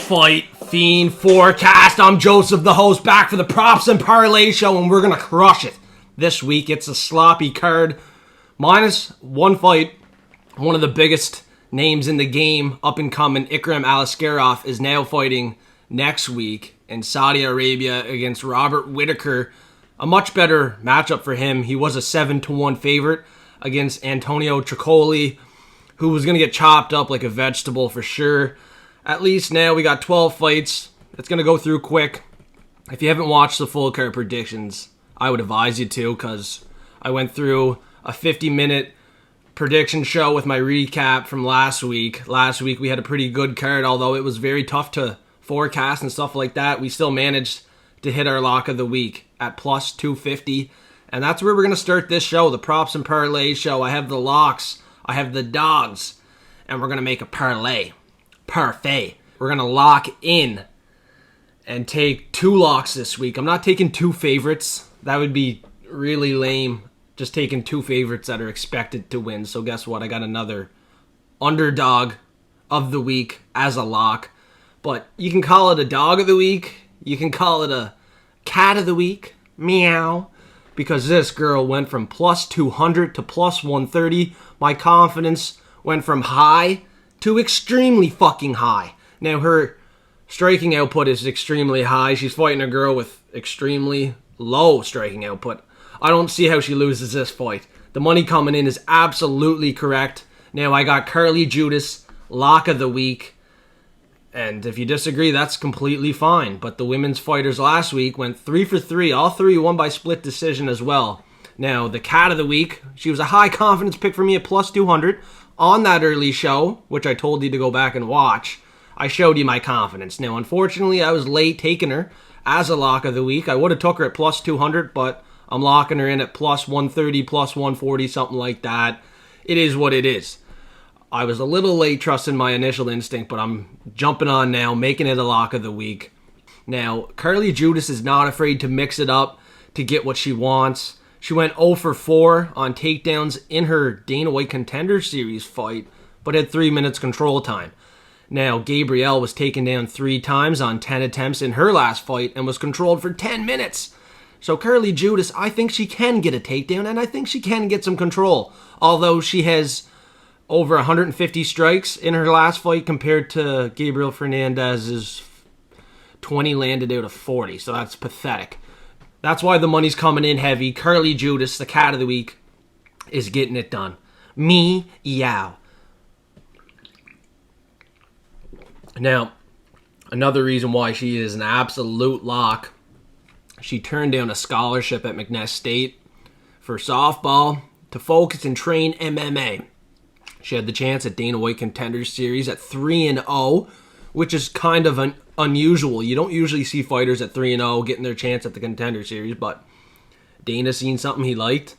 Fight Fiend Forecast. I'm Joseph, the host, back for the Props and Parlay show, and we're going to crush it. This week, it's a sloppy card. Minus one fight. One of the biggest names in the game, up-and-coming Ikram Aliskerov, is now fighting next week in Saudi Arabia against Robert Whittaker. A much better matchup for him. He was a 7-1 favorite against Antonio Ciccoli, who was going to get chopped up like a vegetable for sure. At least now we got 12 fights. It's going to go through quick. If you haven't watched the full card predictions, I would advise you to, because I went through a 50-minute prediction show with my recap from last week. Last week we had a pretty good card, although it was very tough to forecast and stuff like that. We still managed to hit our lock of the week at plus 250. And that's where we're going to start this show, the Props and Parlay show. I have the locks, I have the dogs, and we're going to make a parlay. Parfait. We're going to lock in and take two locks this week. I'm not taking two favorites. That would be really lame. Just taking two favorites that are expected to win. So guess what? I got another underdog of the week as a lock. But you can call it a dog of the week. You can call it a cat of the week. Meow. Because this girl went from plus 200 to plus 130. My confidence went from high to extremely fucking high. Now, her striking output is extremely high. She's fighting a girl with extremely low striking output. I don't see how she loses this fight. The money coming in is absolutely correct. Now, I got Carly Judas, lock of the week. And if you disagree, that's completely fine. But the women's fighters last week went 3 for 3. All three won by split decision as well. Now, the cat of the week, she was a high confidence pick for me at plus 200. On that early show, which I told you to go back and watch, I showed you my confidence. Now, unfortunately, I was late taking her as a lock of the week. I would have took her at plus 200, but I'm locking her in at plus 130, plus 140, something like that. It is what it is. I was a little late trusting my initial instinct, but I'm jumping on now, making it a lock of the week. Now, Carly Judas is not afraid to mix it up to get what she wants. She went 0 for 4 on takedowns in her Dana White Contender Series fight, but had 3 minutes control time. Now, Gabrielle was taken down 3 times on 10 attempts in her last fight and was controlled for 10 minutes. So Carly Judas, I think she can get a takedown, and I think she can get some control. Although she has over 150 strikes in her last fight compared to Gabriel Fernandez's 20 landed out of 40. So that's pathetic. That's why the money's coming in heavy. Carly Judas, the cat of the week, is getting it done. Meow. Now, another reason why she is an absolute lock, she turned down a scholarship at McNeese State for softball to focus and train MMA. She had the chance at Dana White Contender Series at 3-0, which is kind of unusual. You don't usually see fighters at 3-0 getting their chance at the Contender Series, but Dana seen something he liked.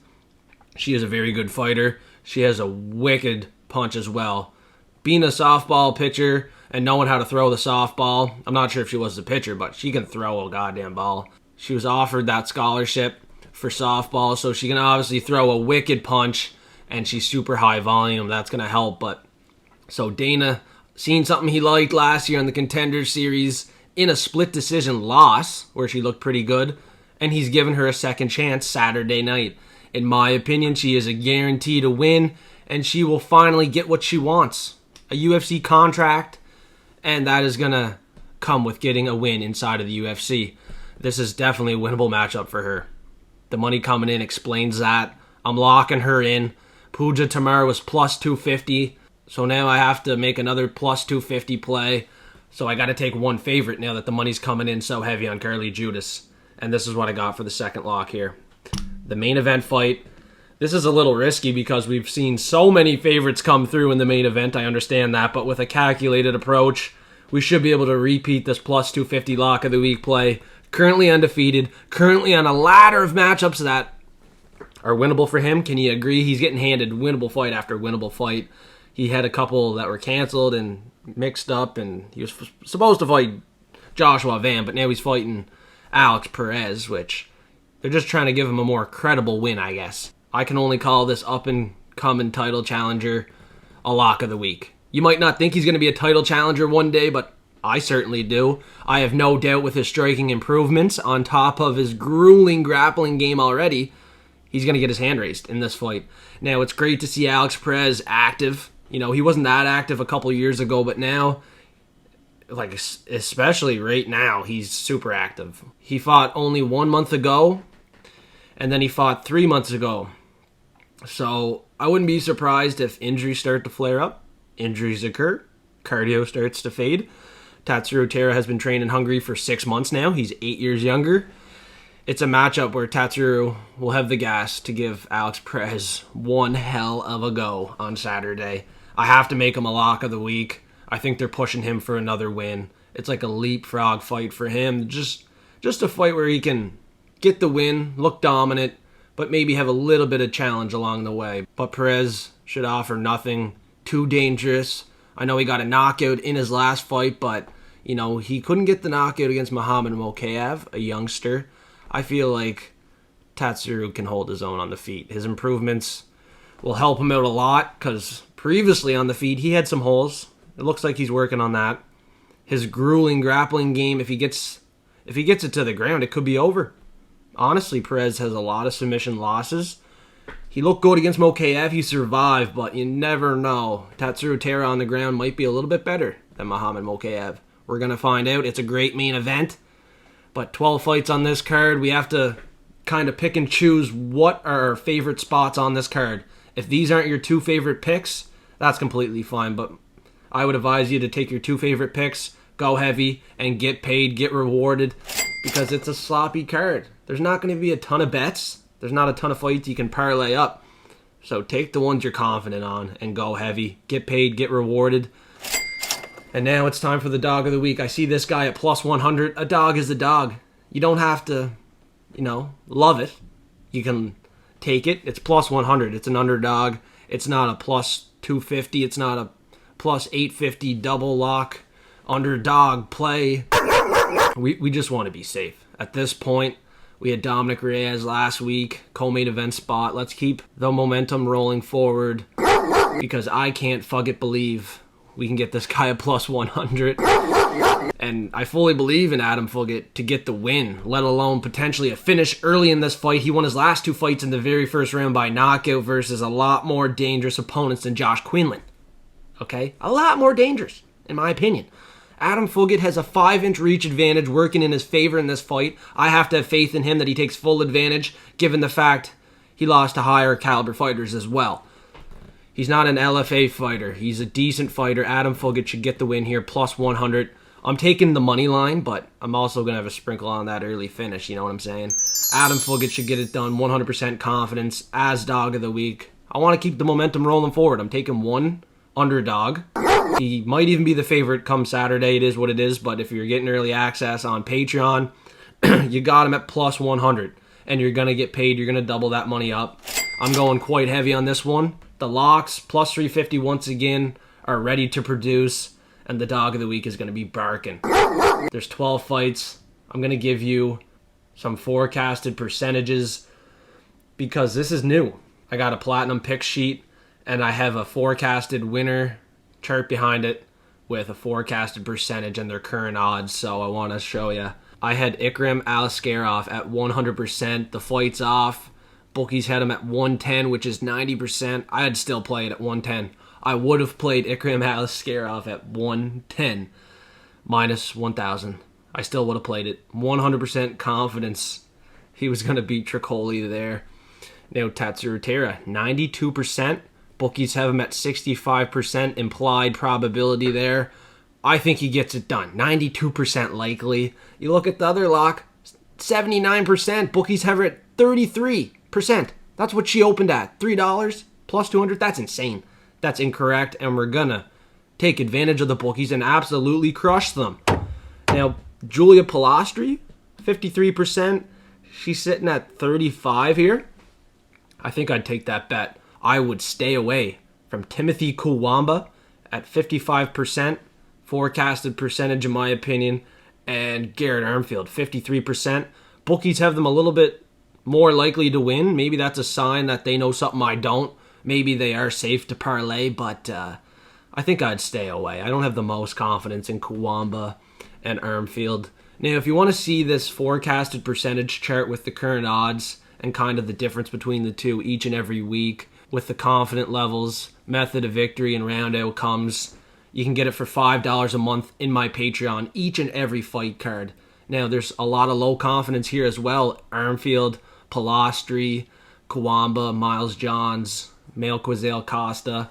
She is a very good fighter. She has a wicked punch as well. Being a softball pitcher and knowing how to throw the softball, I'm not sure if she was the pitcher, but she can throw a goddamn ball. She was offered that scholarship for softball, so she can obviously throw a wicked punch, and she's super high volume. That's going to help. But so Dana seen something he liked last year in the Contender Series in a split decision loss where she looked pretty good, and he's given her a second chance Saturday night. In my opinion, she is a guarantee to win, and she will finally get what she wants. A UFC contract, and that is going to come with getting a win inside of the UFC. This is definitely a winnable matchup for her. The money coming in explains that. I'm locking her in. Pooja Tamar was plus 250. So now I have to make another plus 250 play. So I got to take one favorite now that the money's coming in so heavy on Carly Judas. And this is what I got for the second lock here. The main event fight. This is a little risky because we've seen so many favorites come through in the main event. I understand that. But with a calculated approach, we should be able to repeat this plus 250 lock of the week play. Currently undefeated. Currently on a ladder of matchups that are winnable for him. Can you agree? He's getting handed winnable fight after winnable fight. He had a couple that were canceled and mixed up, and he was supposed to fight Joshua Van, but now he's fighting Alex Perez, which they're just trying to give him a more credible win, I guess. I can only call this up-and-coming title challenger a lock of the week. You might not think he's going to be a title challenger one day, but I certainly do. I have no doubt with his striking improvements on top of his grueling grappling game already, he's going to get his hand raised in this fight. Now, it's great to see Alex Perez active. You know, he wasn't that active a couple years ago, but now, like, especially right now, he's super active. He fought only 1 month ago, and then he fought 3 months ago. So I wouldn't be surprised if injuries start to flare up, injuries occur, cardio starts to fade. Taira has been training Hungary for 6 months now. He's 8 years younger. It's a matchup where Taira will have the gas to give Alex Perez one hell of a go on Saturday. I have to make him a lock of the week. I think they're pushing him for another win. It's like a leapfrog fight for him. Just a fight where he can get the win, look dominant, but maybe have a little bit of challenge along the way. But Perez should offer nothing too dangerous. I know he got a knockout in his last fight, but you know, he couldn't get the knockout against Muhammad Mokaev, a youngster. I feel like Taira can hold his own on the feet. His improvements will help him out a lot because previously on the feet he had some holes. It looks like he's working on that. His grueling grappling game, if he gets it to the ground, it could be over. Honestly, Perez has a lot of submission losses. He looked good against Mokaev. He survived, but you never know. Taira on the ground might be a little bit better than Muhammad Mokaev. We're going to find out. It's a great main event. But 12 fights on this card. We have to kind of pick and choose what are our favorite spots on this card. If these aren't your 2 favorite picks, that's completely fine. But I would advise you to take your 2 favorite picks, go heavy, and get paid, get rewarded, because it's a sloppy card. There's not going to be a ton of bets. There's not a ton of fights you can parlay up. So take the ones you're confident on and go heavy. Get paid, get rewarded. And now it's time for the dog of the week. I see this guy at plus 100. A dog is a dog. You don't have to, love it. You can take it. It's plus 100. It's an underdog. It's not a plus 250. It's not a plus 850 double lock underdog play. We just want to be safe. At this point, we had Dominic Reyes last week, co-main event spot. Let's keep the momentum rolling forward because I can't believe we can get this guy a plus 100. And I fully believe in Adam Fugit to get the win, let alone potentially a finish early in this fight. He won his last 2 fights in the very first round by knockout versus a lot more dangerous opponents than Josh Quinlan. Okay? A lot more dangerous, in my opinion. Adam Fugit has a 5-inch reach advantage working in his favor in this fight. I have to have faith in him that he takes full advantage, given the fact he lost to higher caliber fighters as well. He's not an LFA fighter. He's a decent fighter. Adam Fugit should get the win here, plus 100. I'm taking the money line, but I'm also going to have a sprinkle on that early finish. You know what I'm saying? Adam Fugit should get it done. 100% confidence as dog of the week. I want to keep the momentum rolling forward. I'm taking one underdog. He might even be the favorite come Saturday. It is what it is, but if you're getting early access on Patreon, you got him at plus 100, and you're going to get paid. You're going to double that money up. I'm going quite heavy on this one. The locks, plus 350 once again, are ready to produce, and the dog of the week is going to be barking. There's 12 fights. I'm going to give you some forecasted percentages because this is new. I got a platinum pick sheet, and I have a forecasted winner chart behind it with a forecasted percentage and their current odds, so I want to show you. I had Ikram Aliskerov at 100%. The fight's off. Bookies had him at 110, which is 90%. I'd still play it at 110. I would have played Ikram Aliskerov at 110 minus 1,000. I still would have played it. 100% confidence he was going to beat Tricoli there. Now Taira, 92%. Bookies have him at 65% implied probability there. I think he gets it done. 92% likely. You look at the other lock, 79%. Bookies have her at 33%. That's what she opened at. $3 plus 200. That's insane. That's incorrect, and we're gonna take advantage of the bookies and absolutely crush them. Now, Julia Pilastri, 53%. She's sitting at 35 here. I think I'd take that bet. I would stay away from Timothy Kuwamba at 55%. Forecasted percentage, in my opinion. And Garrett Armfield, 53%. Bookies have them a little bit more likely to win. Maybe that's a sign that they know something I don't. Maybe they are safe to parlay, but I think I'd stay away. I don't have the most confidence in Kawamba and Armfield. Now, if you want to see this forecasted percentage chart with the current odds and kind of the difference between the two each and every week with the confident levels, method of victory, and round outcomes, you can get it for $5 a month in my Patreon, each and every fight card. Now, there's a lot of low confidence here as well. Armfield, Palastri, Kawamba, Miles Johns, Malquizale, Costa.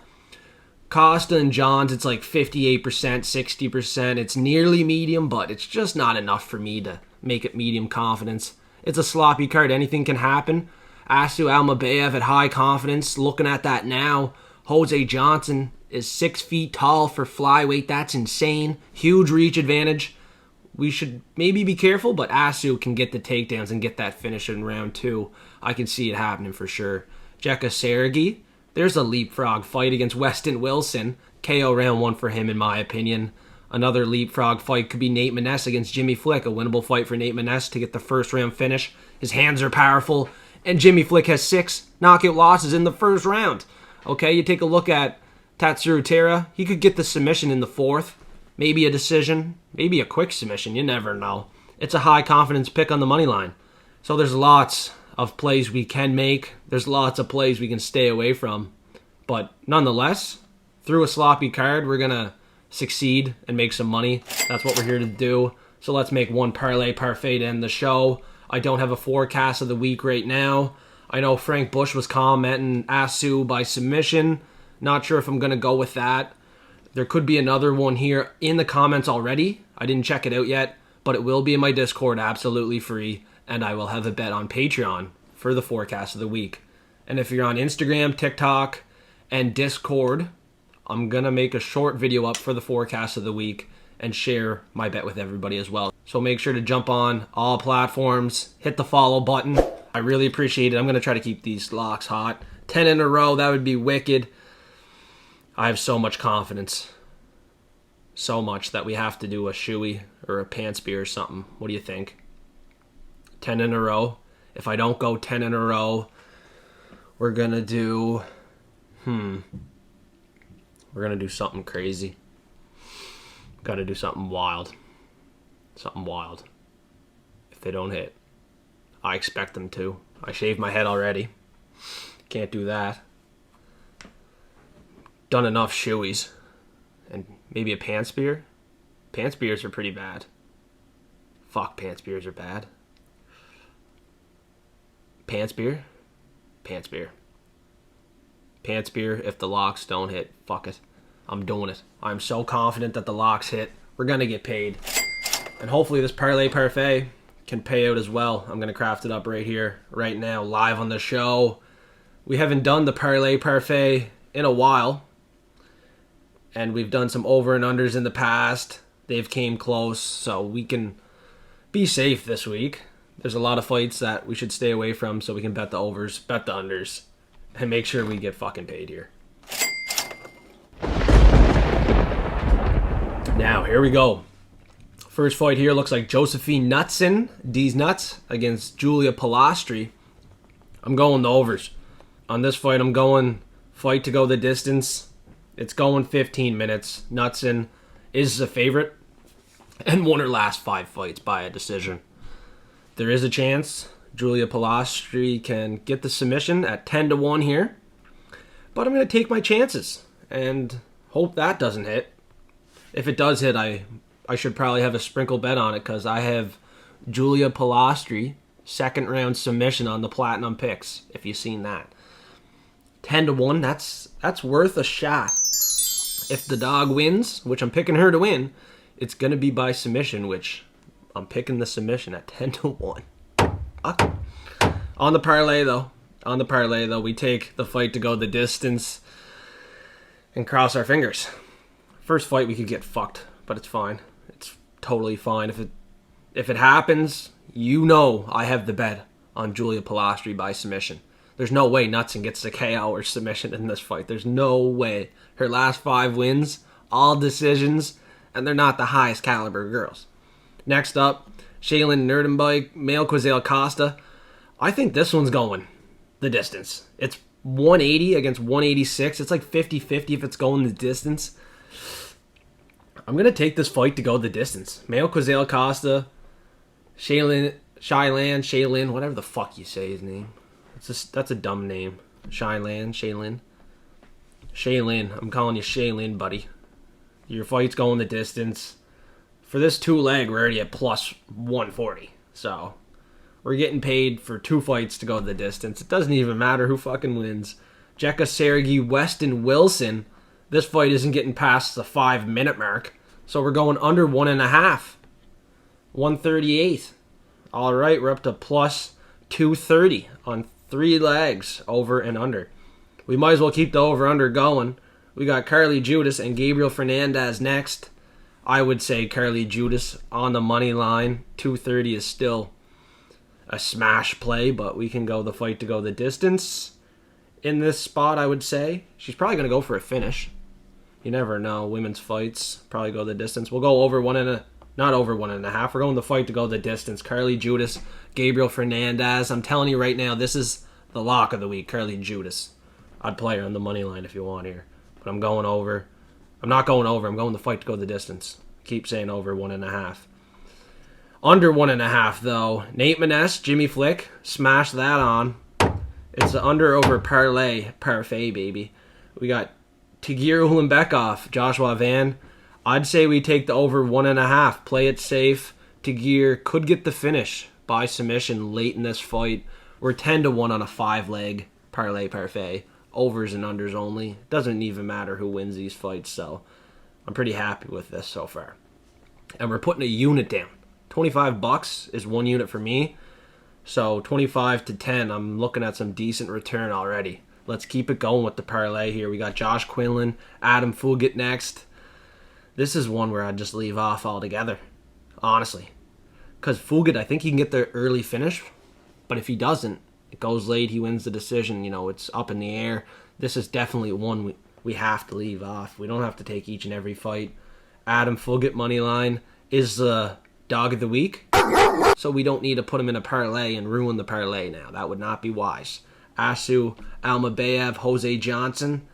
Costa and Johns, it's like 58%, 60%. It's nearly medium, but it's just not enough for me to make it medium confidence. It's a sloppy card. Anything can happen. Asu Almabayev at high confidence. Looking at that now, Jose Johnson is 6 feet tall for flyweight. That's insane. Huge reach advantage. We should maybe be careful, but Asu can get the takedowns and get that finish in round 2. I can see it happening for sure. Jekka Sergi, there's a leapfrog fight against Weston Wilson. KO round 1 for him, in my opinion. Another leapfrog fight could be Nate Maness against Jimmy Flick. A winnable fight for Nate Maness to get the first round finish. His hands are powerful, and Jimmy Flick has 6 knockout losses in the first round. Okay, you take a look at Tatsuro Taira. He could get the submission in the 4th. Maybe a decision. Maybe a quick submission. You never know. It's a high confidence pick on the money line. So there's lots of plays we can make. There's lots of plays we can stay away from. But nonetheless, through a sloppy card, we're going to succeed and make some money. That's what we're here to do. So let's make one parlay parfait to end the show. I don't have a forecast of the week right now. I know Frank Bush was commenting Asu by submission. Not sure if I'm going to go with that. There could be another one here in the comments already. I didn't check it out yet, but it will be in my Discord absolutely free. And I will have a bet on Patreon for the forecast of the week. And if you're on Instagram, TikTok, and Discord, I'm going to make a short video up for the forecast of the week and share my bet with everybody as well. So make sure to jump on all platforms, hit the follow button. I really appreciate it. I'm going to try to keep these locks hot. 10 in a row, that would be wicked. I have so much confidence. So much that we have to do a shoey or a pants beer or something. What do you think? 10 in a row. If I don't go 10 in a row, we're going to do... We're going to do something crazy. Got to do something wild. Something wild. If they don't hit. I expect them to. I shaved my head already. Can't do that. Done enough shoeys. And maybe a pants beer. Pants beers are pretty bad. Fuck, pants beers are bad. Pants beer? Pants beer. Pants beer, if the locks don't hit, fuck it. I'm doing it. I'm so confident that the locks hit. We're going to get paid. And hopefully this parlay parfait can pay out as well. I'm going to craft it up right here, right now, live on the show. We haven't done the parlay parfait in a while. And we've done some over and unders in the past. They've came close, so we can be safe this week. There's a lot of fights that we should stay away from so we can bet the overs, bet the unders, and make sure we get fucking paid here. Now, here we go. First fight here looks like Josephine Knutson, D's Nuts, against Julia Palastri. I'm going the overs. On this fight, I'm going fight to go the distance. It's going 15 minutes. Knutson is the favorite and won her last 5 fights by a decision. There is a chance Julia Palastri can get the submission at 10-1 here. But I'm going to take my chances and hope that doesn't hit. If it does hit, I should probably have a sprinkle bet on it because I have Julia Palastri, 2nd round submission on the Platinum Picks, if you've seen that. 10-1, that's worth a shot. If the dog wins, which I'm picking her to win, it's going to be by submission, which I'm picking the submission at 10-1. Okay. On the parlay, though, we take the fight to go the distance and cross our fingers. First fight, we could get fucked, but it's fine. It's totally fine. If it happens, you know I have the bet on Julia Palastri by submission. There's no way Knutson gets the KO or submission in this fight. There's no way. Her last 5 wins, all decisions, and they're not the highest caliber girls. Next up, Shaylin Nerdenbike, Malquizale Costa. I think this one's going the distance. It's 180 against 186. It's like 50-50 if it's going the distance. I'm going to take this fight to go the distance. Mayo Quazale Costa, Shaylin, whatever the fuck you say his name. That's a dumb name. Shaylin. I'm calling you Shaylin, buddy. Your fight's going the distance. For this 2-leg, we're already at plus 140. So, we're getting paid for 2 fights to go the distance. It doesn't even matter who fucking wins. Jekka Sergey, Weston Wilson. This fight isn't getting past the 5-minute mark. So, we're going under 1.5. 138. Alright, we're up to plus 230 on 3 legs, over and under. We might as well keep the over-under going. We got Carly Judas and Gabriel Fernandez next. I would say Carly Judas on the money line. 230 is still a smash play, but we can go the fight to go the distance. In this spot, I would say. She's probably going to go for a finish. You never know. Women's fights probably go the distance. We'll go over not over 1.5. We're going the fight to go the distance. Carly Judas, Gabriel Fernandez. I'm telling you right now, this is the lock of the week. Carly Judas. I'd play her on the money line if you want here. But I'm going over. I'm not going over. I'm going the fight to go the distance. Keep saying over 1.5. Under 1.5, though. Nate Maness, Jimmy Flick. Smash that on. It's the under over parlay. Parfait, baby. We got Tagir Ulanbekov, Joshua Van. I'd say we take the over 1.5. Play it safe. Tagir could get the finish by submission late in this fight. We're 10-1 on a 5-leg parlay parfait. Overs and unders only. Doesn't even matter who wins these fights, so I'm pretty happy with this so far. And we're putting a unit down. $25 is 1 unit for me. So 25 to 10, I'm looking at some decent return already. Let's keep it going with the parlay here. We got Josh Quinlan, Adam Fulgett next. This is one where I'd just leave off altogether, honestly. Because Fulgett, I think he can get the early finish. But if he doesn't, it goes late, he wins the decision. You know, it's up in the air. This is definitely one we have to leave off. We don't have to take each and every fight. Adam Fulgett money line is the dog of the week. So we don't need to put him in a parlay and ruin the parlay now. That would not be wise. Asu Almabayev, Jose Johnson.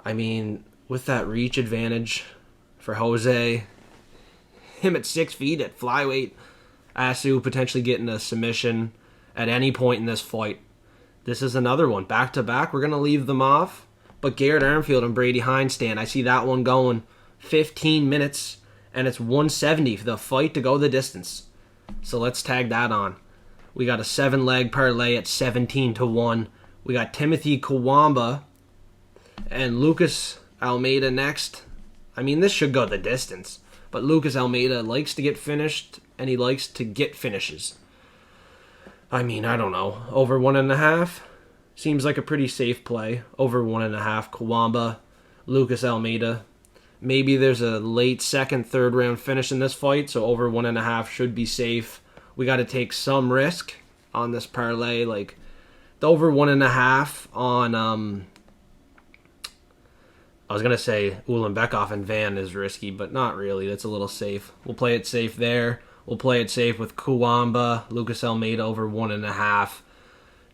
I mean, with that reach advantage for Jose, him at 6 feet at flyweight, Asu potentially getting a submission at any point in this fight. This is another one. Back to back, we're going to leave them off. But Garrett Armfield and Brady Hindstand, I see that one going 15 minutes, and it's 170 for the fight to go the distance. So let's tag that on. We got a 7-leg parlay at 17-1. We got Timothy Kawamba and Lucas Almeida next. I mean, this should go the distance. But Lucas Almeida likes to get finished, and he likes to get finishes. I mean, I don't know. Over 1.5 seems like a pretty safe play. Over 1.5, Kawamba, Lucas Almeida. Maybe there's a late second, third round finish in this fight, so over 1.5 should be safe. We got to take some risk on this parlay. Like, the over 1.5 on, I was going to say Ulanbekov and Van is risky, but not really. That's a little safe. We'll play it safe there. We'll play it safe with Kawamba, Lucas Almeida over 1.5.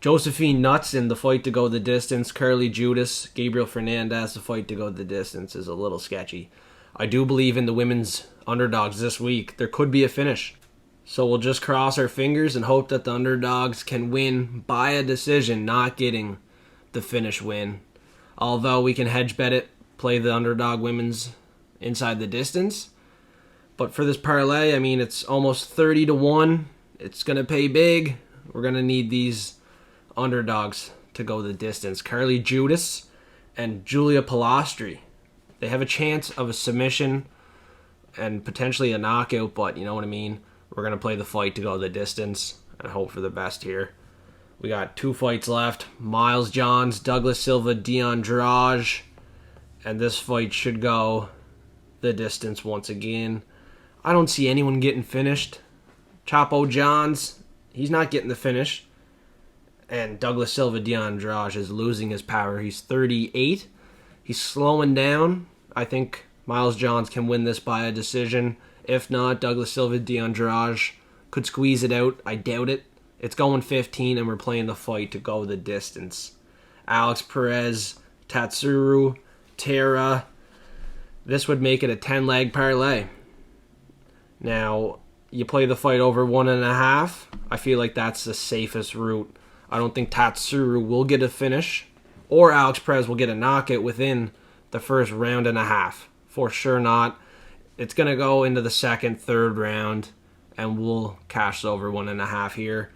Josephine Nuts in the fight to go the distance. Carly Judas, Gabriel Fernandez, the fight to go the distance is a little sketchy. I do believe in the women's underdogs this week. There could be a finish. So we'll just cross our fingers and hope that the underdogs can win by a decision, not getting the finish win. Although we can hedge bet it, play the underdog women's inside the distance. But for this parlay, I mean, it's almost 30-1. It's going to pay big. We're going to need these underdogs to go the distance. Carly Judas and Julia Pilastri. They have a chance of a submission and potentially a knockout, but you know what I mean? We're going to play the fight to go the distance and hope for the best here. We got 2 fights left. Miles Johns, Douglas Silva, D'Andrade. And this fight should go the distance once again. I don't see anyone getting finished. Chapo Johns, he's not getting the finish. And Douglas Silva D'Andrade is losing his power. He's 38. He's slowing down. I think Miles Johns can win this by a decision. If not, Douglas Silva D'Andrade could squeeze it out. I doubt it. It's going 15, and we're playing the fight to go the distance. Alex Perez, Tatsuro, Taira, This would make it a 10-leg parlay. Now, you play the fight over 1.5. I feel like that's the safest route. I don't think Tatsuru will get a finish, or Alex Perez will get a knockout within the first round and a half. For sure not. It's going to go into the second, third round, and we'll cash over 1.5 here.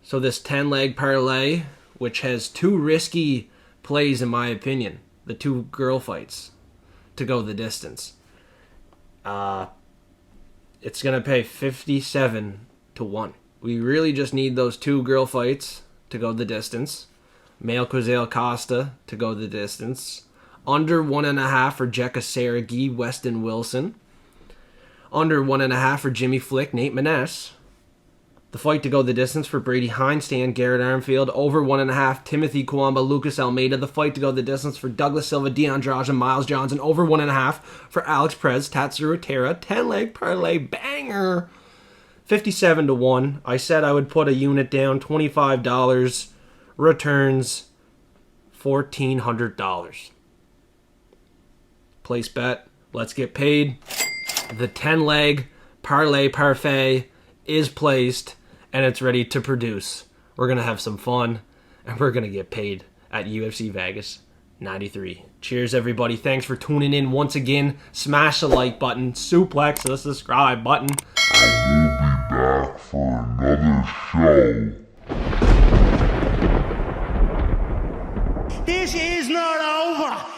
So this 10-leg parlay, which has two risky plays in my opinion, the two girl fights to go the distance. It's going to pay 57 to 1. We really just need those two girl fights to go the distance. Male Quazale Costa to go the distance. Under 1.5 for Jekka Saragi, Weston Wilson. Under 1.5 for Jimmy Flick, Nate Maness. The fight to go the distance for Brady Hindstand, Garrett Armfield. Over 1.5, Timothy Kwamba, Lucas Almeida. The fight to go the distance for Douglas Silva, Deon Andrade, and Miles Johnson. Over 1.5 for Alex Perez, Tatsuro Taira. 10-leg parlay banger. 57 to 1. I said I would put a unit down, $25. Returns $1,400. Place bet. Let's get paid. The 10-leg parlay parfait is placed, and it's ready to produce. We're going to have some fun, and we're going to get paid at UFC Vegas 93. Cheers, everybody. Thanks for tuning in once again. Smash the like button. Suplex the subscribe button. I will be back for another show. This is not over.